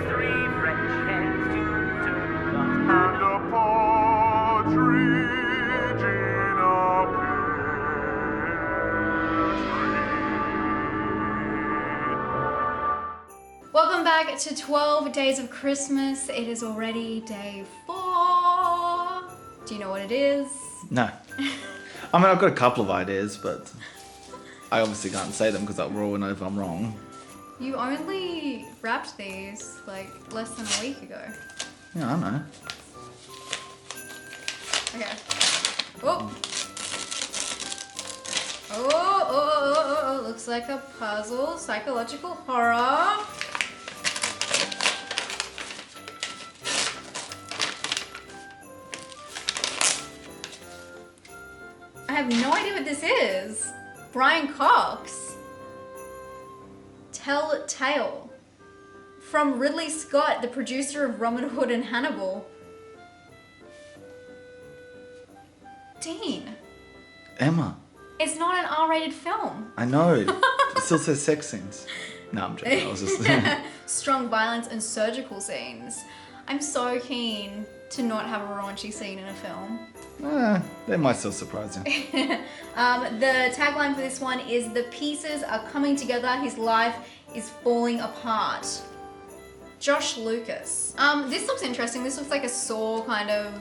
three French hens, two turtle doves, And a partridge in a pear tree. Welcome back to 12 Days of Christmas. It is already day 4. Do you know what it is? No. I mean, I've got a couple of ideas, but I obviously can't say them because that will ruin it if I'm wrong. You only wrapped these like less than a week ago. Yeah, I know. Okay. Oh. Oh, looks like a puzzle, psychological horror. I have no idea what this is. Brian Cox. Telltale. From Ridley Scott, the producer of Robin Hood and Hannibal. Dean. Emma. It's not an R-rated film. I know. It still says sex scenes. No, I'm joking. I was just... Strong violence and surgical scenes. I'm so keen to not have a raunchy scene in a film. They might still surprise you. The tagline for this one is, "The pieces are coming together, his life is falling apart." Josh Lucas. This looks interesting. This looks like a Saw kind of,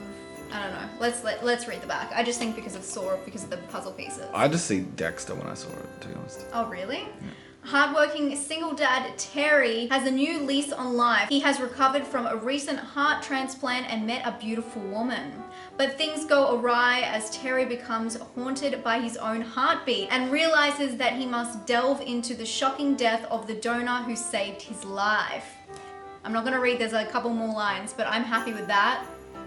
I don't know. Let's read the back. I just think because of Saw, because of the puzzle pieces. I just see Dexter when I saw it, to be honest. Oh, really? Yeah. Hardworking single dad Terry has a new lease on life. He has recovered from a recent heart transplant and met a beautiful woman. But things go awry as Terry becomes haunted by his own heartbeat and realizes that he must delve into the shocking death of the donor who saved his life. I'm not gonna read, there's a couple more lines, but I'm happy with that.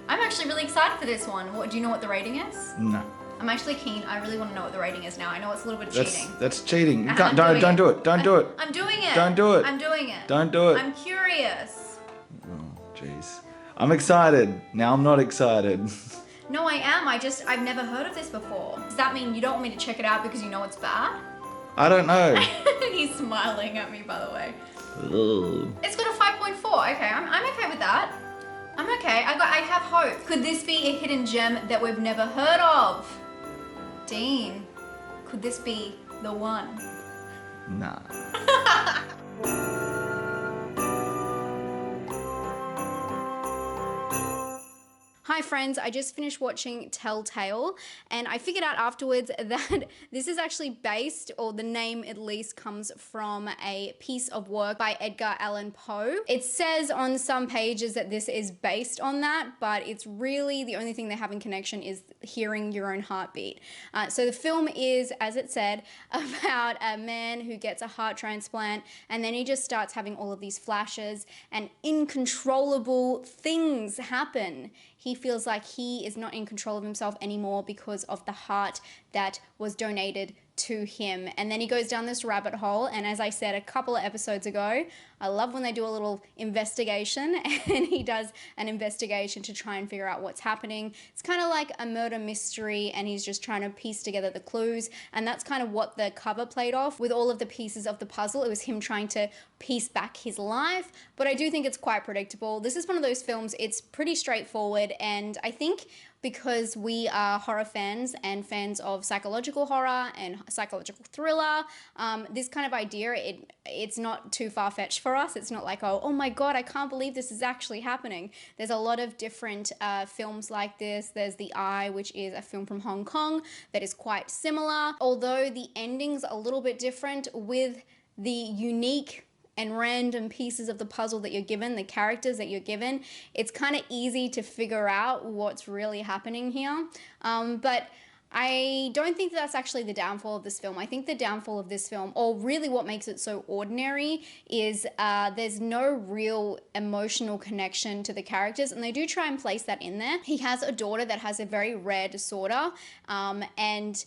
I'm actually really excited for this one. Do you know what the rating is? No. I'm actually keen. I really want to know what the rating is now. I know it's a little bit of cheating. That's cheating. You I'm can't, don't do it. Don't do it. I'm doing it. Don't do it. I'm doing it. Don't do it. I'm curious. Oh, jeez. I'm excited. Now I'm not excited. No, I am. I've never heard of this before. Does that mean you don't want me to check it out because you know it's bad? I don't know. He's smiling at me, by the way. Ugh. It's got a 5.4. Okay, I'm okay with that. I'm okay. I have hope. Could this be a hidden gem that we've never heard of? Dean, could this be the one? Nah. Hi friends, I just finished watching Telltale and I figured out afterwards that this is actually based, or the name at least comes from, a piece of work by Edgar Allan Poe. It says on some pages that this is based on that, but it's really the only thing they have in connection is hearing your own heartbeat. So the film is, as it said, about a man who gets a heart transplant and then he just starts having all of these flashes and uncontrollable things happen. He feels like he is not in control of himself anymore because of the heart that was donated to him. And then he goes down this rabbit hole, and as I said a couple of episodes ago, I love when they do a little investigation, and he does an investigation to try and figure out what's happening. It's kind of like a murder mystery, and he's just trying to piece together the clues, and that's kind of what the cover played off with all of the pieces of the puzzle. It was him trying to piece back his life, but I do think it's quite predictable. This is one of those films, it's pretty straightforward, and I think because we are horror fans and fans of psychological horror and psychological thriller, this kind of idea, it's not too far-fetched for us. It's not like, oh my God, I can't believe this is actually happening. There's a lot of different films like this. There's The Eye, which is a film from Hong Kong that is quite similar, although the ending's a little bit different with the unique and random pieces of the puzzle that you're given, the characters that you're given. It's kind of easy to figure out what's really happening here. But I don't think that's actually the downfall of this film. I think the downfall of this film, or really what makes it so ordinary, is there's no real emotional connection to the characters, and they do try and place that in there. He has a daughter that has a very rare disorder, and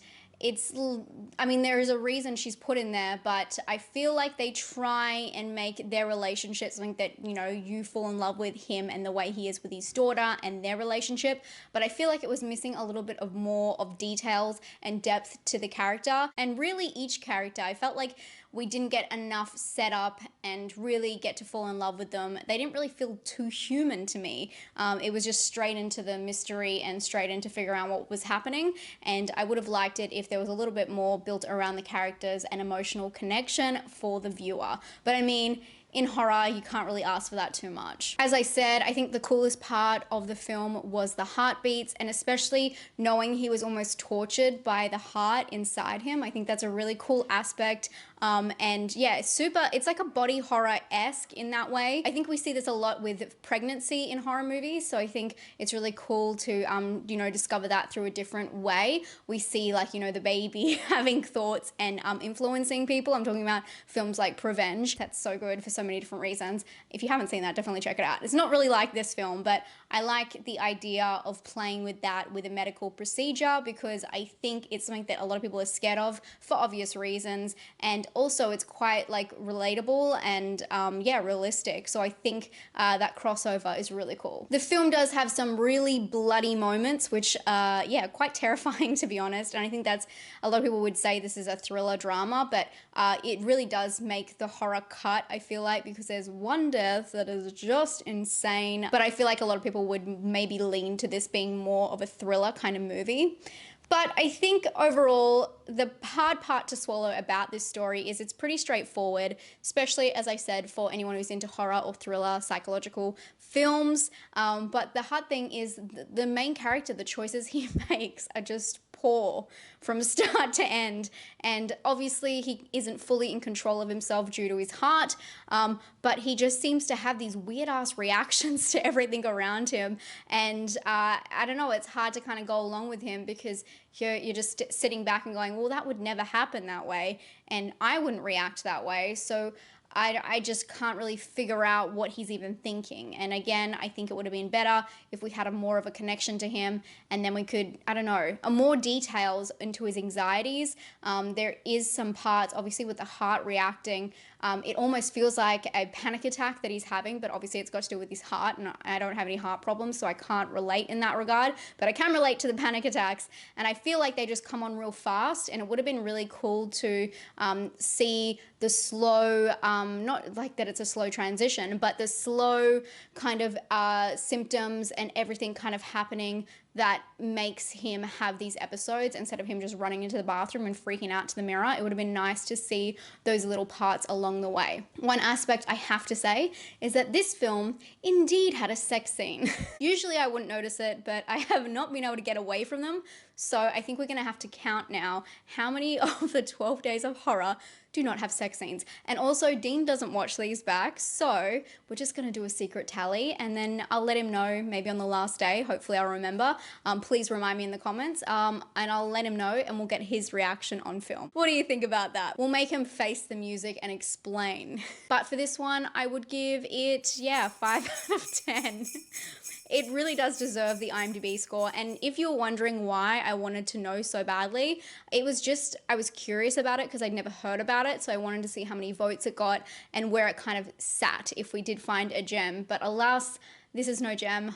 there is a reason she's put in there, but I feel like they try and make their relationship something that, you fall in love with him and the way he is with his daughter and their relationship, but I feel like it was missing a little bit of more of details and depth to the character, and really each character. I felt like we didn't get enough setup and really get to fall in love with them. They didn't really feel too human to me. It was just straight into the mystery and straight into figuring out what was happening. And I would have liked it if there was a little bit more built around the characters and emotional connection for the viewer. But I mean, in horror, you can't really ask for that too much. As I said, I think the coolest part of the film was the heartbeats, and especially knowing he was almost tortured by the heart inside him. I think that's a really cool aspect. And yeah, it's like a body horror-esque in that way. I think we see this a lot with pregnancy in horror movies, so I think it's really cool to, discover that through a different way. We see, like, the baby having thoughts and influencing people. I'm talking about films like Revenge. That's so good for so many different reasons. If you haven't seen that, definitely check it out. It's not really like this film, but I like the idea of playing with that with a medical procedure, because I think it's something that a lot of people are scared of for obvious reasons, and also it's quite like relatable and realistic. So I think that crossover is really cool. The film does have some really bloody moments, which quite terrifying, to be honest, and I think that's, a lot of people would say this is a thriller drama, but it really does make the horror cut, I feel like, because there's one death that is just insane. But I feel like a lot of people would maybe lean to this being more of a thriller kind of movie. But I think overall, the hard part to swallow about this story is it's pretty straightforward, especially, as I said, for anyone who's into horror or thriller, psychological films. But the hard thing is the main character, the choices he makes are just poor from start to end, and obviously he isn't fully in control of himself due to his heart, but he just seems to have these weird ass reactions to everything around him, and I don't know, it's hard to kind of go along with him, because you're just sitting back and going, well, that would never happen that way, and I wouldn't react that way, so I just can't really figure out what he's even thinking. And again, I think it would have been better if we had more of a connection to him, and then we could, I don't know, more details into his anxieties. There is some parts, obviously, with the heart reacting. It almost feels like a panic attack that he's having, but obviously it's got to do with his heart, and I don't have any heart problems, so I can't relate in that regard, but I can relate to the panic attacks, and I feel like they just come on real fast, and it would have been really cool to see the slow, not like that it's a slow transition, but the slow kind of symptoms and everything kind of happening that makes him have these episodes, instead of him just running into the bathroom and freaking out to the mirror. It would have been nice to see those little parts along the way. One aspect I have to say is that this film indeed had a sex scene. Usually I wouldn't notice it, but I have not been able to get away from them. So I think we're gonna have to count now how many of the 12 days of horror do not have sex scenes. And also, Dean doesn't watch these back, so we're just gonna do a secret tally, and then I'll let him know maybe on the last day. Hopefully I'll remember. Please remind me in the comments, and I'll let him know, and we'll get his reaction on film. What do you think about that? We'll make him face the music and explain. But for this one, I would give it, 5 out of 10. It really does deserve the IMDb score, and if you're wondering why I wanted to know so badly, it was just, I was curious about it because I'd never heard about it, so I wanted to see how many votes it got and where it kind of sat if we did find a gem, but alas, this is no gem.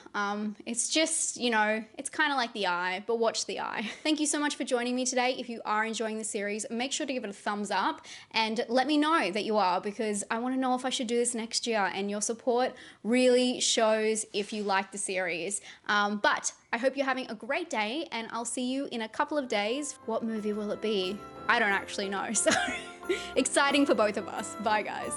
It's just, it's kind of like The Eye, but watch The Eye. Thank you so much for joining me today. If you are enjoying the series, make sure to give it a thumbs up and let me know that you are, because I want to know if I should do this next year, and your support really shows if you like the series. But I hope you're having a great day, and I'll see you in a couple of days. What movie will it be? I don't actually know, so exciting for both of us. Bye, guys.